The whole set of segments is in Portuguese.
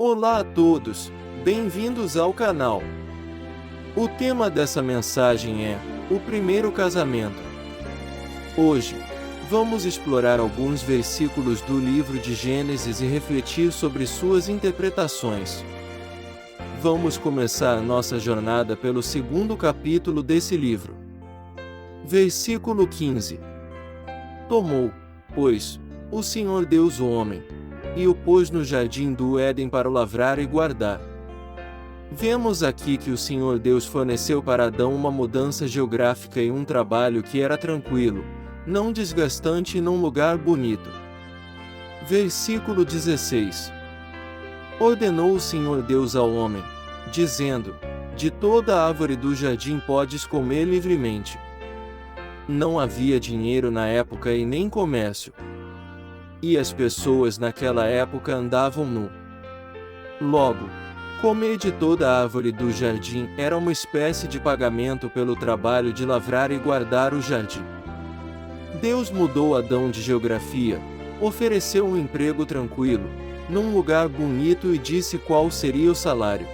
Olá a todos, bem-vindos ao canal. O tema dessa mensagem é o primeiro casamento. Hoje, vamos explorar alguns versículos do livro de Gênesis e refletir sobre suas interpretações. Vamos começar nossa jornada pelo segundo capítulo desse livro. Versículo 15. Tomou, pois, o Senhor Deus o homem, e o pôs no jardim do Éden para o lavrar e guardar. Vemos aqui que o Senhor Deus forneceu para Adão uma mudança geográfica e um trabalho que era tranquilo, não desgastante e num lugar bonito. Versículo 16. Ordenou o Senhor Deus ao homem, dizendo: de toda a árvore do jardim podes comer livremente. Não havia dinheiro na época e nem comércio. E as pessoas naquela época andavam nu. Logo, comer de toda a árvore do jardim era uma espécie de pagamento pelo trabalho de lavrar e guardar o jardim. Deus mudou Adão de geografia, ofereceu um emprego tranquilo, num lugar bonito e disse qual seria o salário.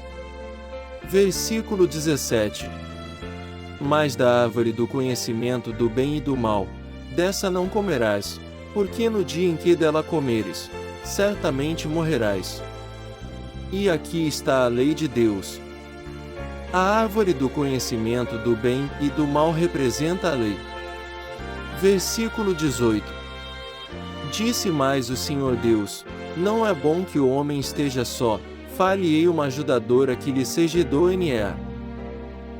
Versículo 17. Mas da árvore do conhecimento do bem e do mal, dessa não comerás, porque no dia em que dela comeres, certamente morrerás. E aqui está a lei de Deus. A árvore do conhecimento do bem e do mal representa a lei. Versículo 18. Disse mais o Senhor Deus: não é bom que o homem esteja só, far-lhe-ei uma ajudadora que lhe seja idônea.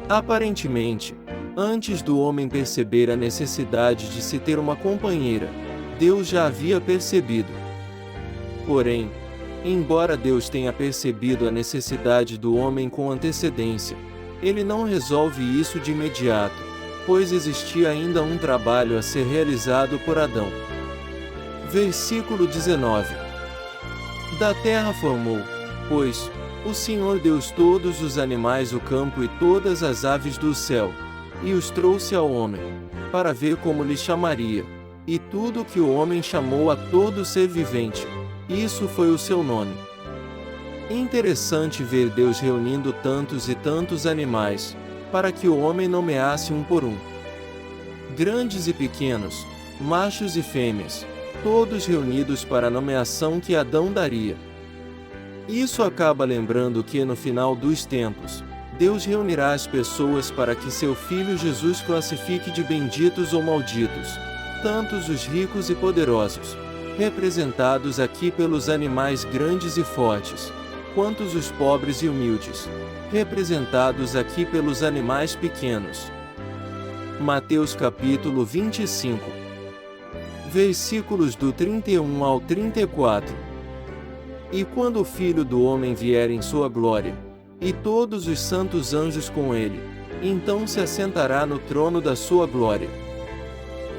Aparentemente, antes do homem perceber a necessidade de se ter uma companheira, Deus já havia percebido. Porém, embora Deus tenha percebido a necessidade do homem com antecedência, Ele não resolve isso de imediato, pois existia ainda um trabalho a ser realizado por Adão. Versículo 19. Da terra formou, pois, o Senhor Deus todos os animais do campo e todas as aves do céu, e os trouxe ao homem, para ver como lhe chamaria. E tudo que o homem chamou a todo ser vivente, isso foi o seu nome. Interessante ver Deus reunindo tantos e tantos animais, para que o homem nomeasse um por um. Grandes e pequenos, machos e fêmeas, todos reunidos para a nomeação que Adão daria. Isso acaba lembrando que no final dos tempos, Deus reunirá as pessoas para que seu Filho Jesus classifique de benditos ou malditos, tantos os ricos e poderosos, representados aqui pelos animais grandes e fortes, quantos os pobres e humildes, representados aqui pelos animais pequenos. Mateus capítulo 25, versículos do 31 ao 34. E quando o Filho do Homem vier em sua glória, e todos os santos anjos com ele, então se assentará no trono da sua glória.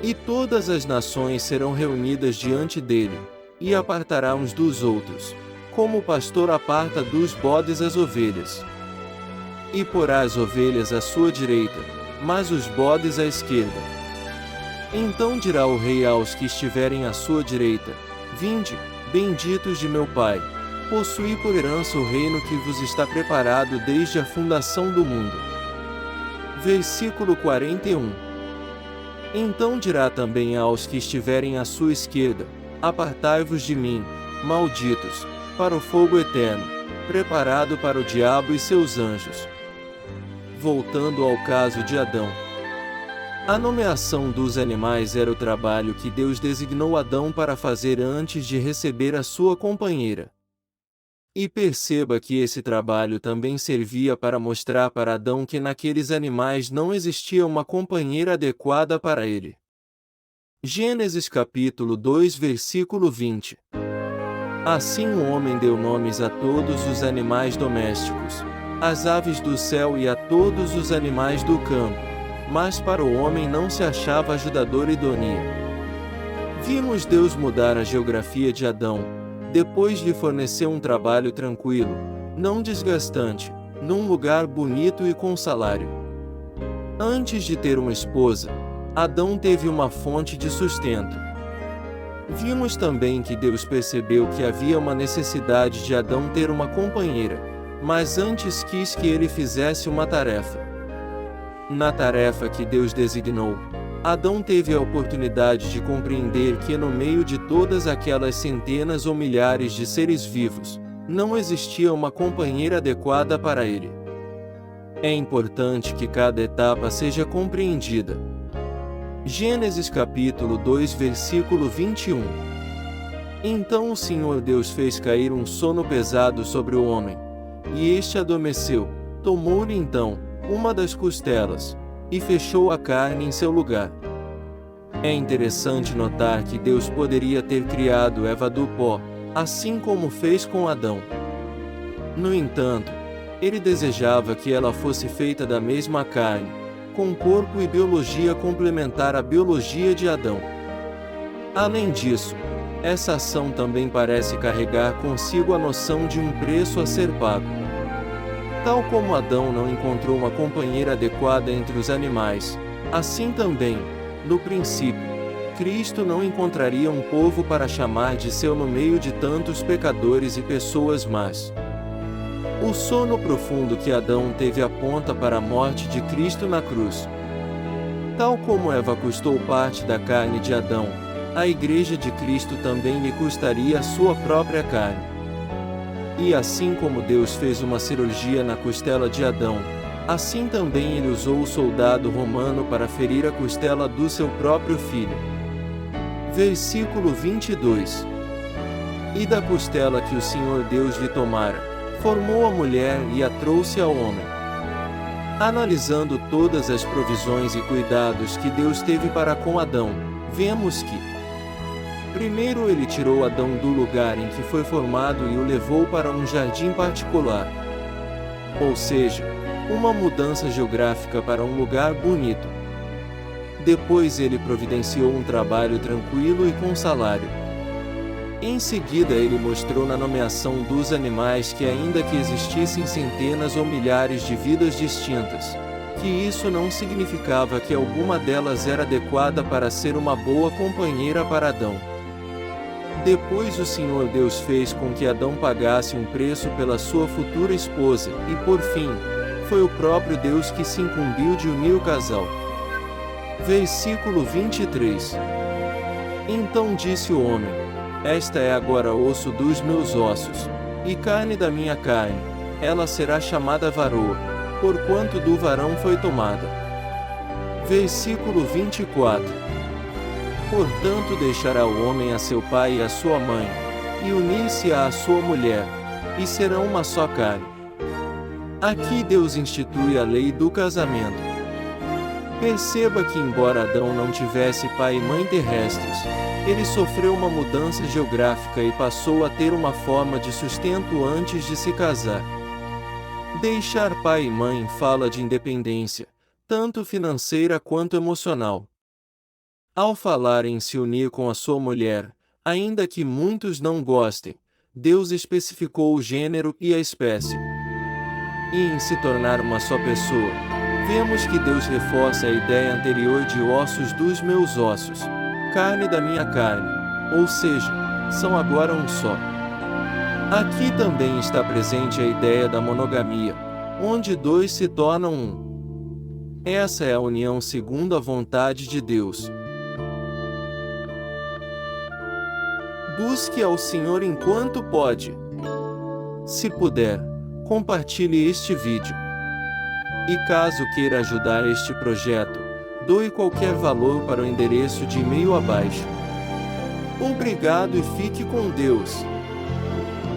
E todas as nações serão reunidas diante dele, e apartará uns dos outros, como o pastor aparta dos bodes as ovelhas. E porá as ovelhas à sua direita, mas os bodes à esquerda. Então dirá o rei aos que estiverem à sua direita: vinde, benditos de meu Pai, possuí por herança o reino que vos está preparado desde a fundação do mundo. Versículo 41. Então dirá também aos que estiverem à sua esquerda: apartai-vos de mim, malditos, para o fogo eterno, preparado para o diabo e seus anjos. Voltando ao caso de Adão. A nomeação dos animais era o trabalho que Deus designou Adão para fazer antes de receber a sua companheira. E perceba que esse trabalho também servia para mostrar para Adão que naqueles animais não existia uma companheira adequada para ele. Gênesis capítulo 2 versículo 20. Assim o homem deu nomes a todos os animais domésticos, às aves do céu e a todos os animais do campo, mas para o homem não se achava ajudador idôneo. Vimos Deus mudar a geografia de Adão, depois de fornecer um trabalho tranquilo, não desgastante, num lugar bonito e com salário. Antes de ter uma esposa, Adão teve uma fonte de sustento. Vimos também que Deus percebeu que havia uma necessidade de Adão ter uma companheira, mas antes quis que ele fizesse uma tarefa. Na tarefa que Deus designou, Adão teve a oportunidade de compreender que no meio de todas aquelas centenas ou milhares de seres vivos, não existia uma companheira adequada para ele. É importante que cada etapa seja compreendida. Gênesis capítulo 2 versículo 21. Então o Senhor Deus fez cair um sono pesado sobre o homem, e este adormeceu. Tomou-lhe então uma das costelas, e fechou a carne em seu lugar. É interessante notar que Deus poderia ter criado Eva do pó, assim como fez com Adão. No entanto, ele desejava que ela fosse feita da mesma carne, com corpo e biologia complementar à biologia de Adão. Além disso, essa ação também parece carregar consigo a noção de um preço a ser pago. Tal como Adão não encontrou uma companheira adequada entre os animais, assim também, no princípio, Cristo não encontraria um povo para chamar de seu no meio de tantos pecadores e pessoas más. O sono profundo que Adão teve aponta para a morte de Cristo na cruz. Tal como Eva custou parte da carne de Adão, a Igreja de Cristo também lhe custaria a sua própria carne. E assim como Deus fez uma cirurgia na costela de Adão, assim também ele usou o soldado romano para ferir a costela do seu próprio filho. Versículo 22. E da costela que o Senhor Deus lhe tomara, formou a mulher e a trouxe ao homem. Analisando todas as provisões e cuidados que Deus teve para com Adão, vemos que, primeiro ele tirou Adão do lugar em que foi formado e o levou para um jardim particular. Ou seja, uma mudança geográfica para um lugar bonito. Depois ele providenciou um trabalho tranquilo e com salário. Em seguida ele mostrou na nomeação dos animais que ainda que existissem centenas ou milhares de vidas distintas, que isso não significava que alguma delas era adequada para ser uma boa companheira para Adão. Depois o Senhor Deus fez com que Adão pagasse um preço pela sua futura esposa, e por fim, foi o próprio Deus que se incumbiu de unir o casal. Versículo 23. Então disse o homem: esta é agora osso dos meus ossos, e carne da minha carne, ela será chamada varoa, porquanto do varão foi tomada. Versículo 24. Portanto deixará o homem a seu pai e a sua mãe, e unir-se-á à sua mulher, e serão uma só carne. Aqui Deus institui a lei do casamento. Perceba que embora Adão não tivesse pai e mãe terrestres, ele sofreu uma mudança geográfica e passou a ter uma forma de sustento antes de se casar. Deixar pai e mãe fala de independência, tanto financeira quanto emocional. Ao falar em se unir com a sua mulher, ainda que muitos não gostem, Deus especificou o gênero e a espécie. E em se tornar uma só pessoa, vemos que Deus reforça a ideia anterior de ossos dos meus ossos, carne da minha carne, ou seja, são agora um só. Aqui também está presente a ideia da monogamia, onde dois se tornam um. Essa é a união segundo a vontade de Deus. Busque ao Senhor enquanto pode. Se puder, compartilhe este vídeo. E caso queira ajudar este projeto, doe qualquer valor para o endereço de e-mail abaixo. Obrigado e fique com Deus.